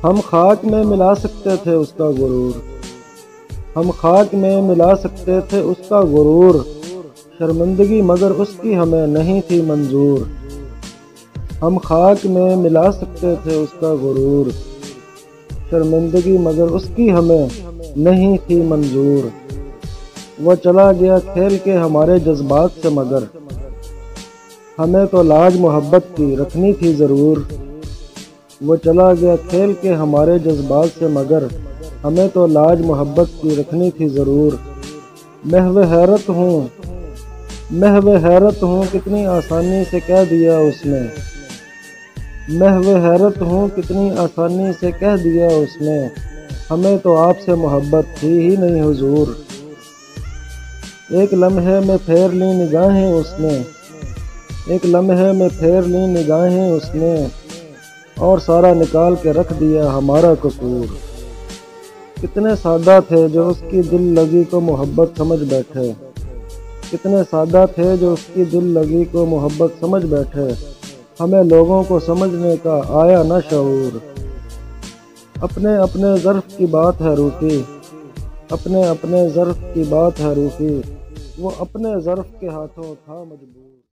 ہم خاک میں ملا سکتے تھے اس کا غرور، ہم خاک میں ملا سکتے تھے اس کا غرور، شرمندگی مگر اس کی ہمیں نہیں تھی منظور۔ ہم خاک میں ملا سکتے تھے اس کا غرور، شرمندگی مگر اس کی ہمیں نہیں تھی منظور۔ وہ چلا گیا کھیل کے ہمارے جذبات سے مگر ہمیں تو لاج محبت کی رکھنی تھی ضرور۔ وہ چلا گیا کھیل کے ہمارے جذبات سے مگر ہمیں تو لاج محبت کی رکھنی تھی ضرور۔ محو حیرت ہوں کتنی آسانی سے کہہ دیا اس نے، محو حیرت ہوں کتنی آسانی سے کہہ دیا اس نے، ہمیں تو آپ سے محبت تھی ہی نہیں حضور۔ ایک لمحے میں پھیر لی نگاہیں اس نے، ایک لمحے میں پھیر لی نگاہیں اس نے، اور سارا نکال کے رکھ دیا ہمارا قصور۔ کتنے سادہ تھے جو اس کی دل لگی کو محبت سمجھ بیٹھے، کتنے سادہ تھے جو اس کی دل لگی کو محبت سمجھ بیٹھے، ہمیں لوگوں کو سمجھنے کا آیا نہ شعور۔ اپنے اپنے ظرف کی بات ہے روٹھی، اپنے اپنے ظرف کی بات ہے روٹھی، وہ اپنے ظرف کے ہاتھوں تھا مجبور۔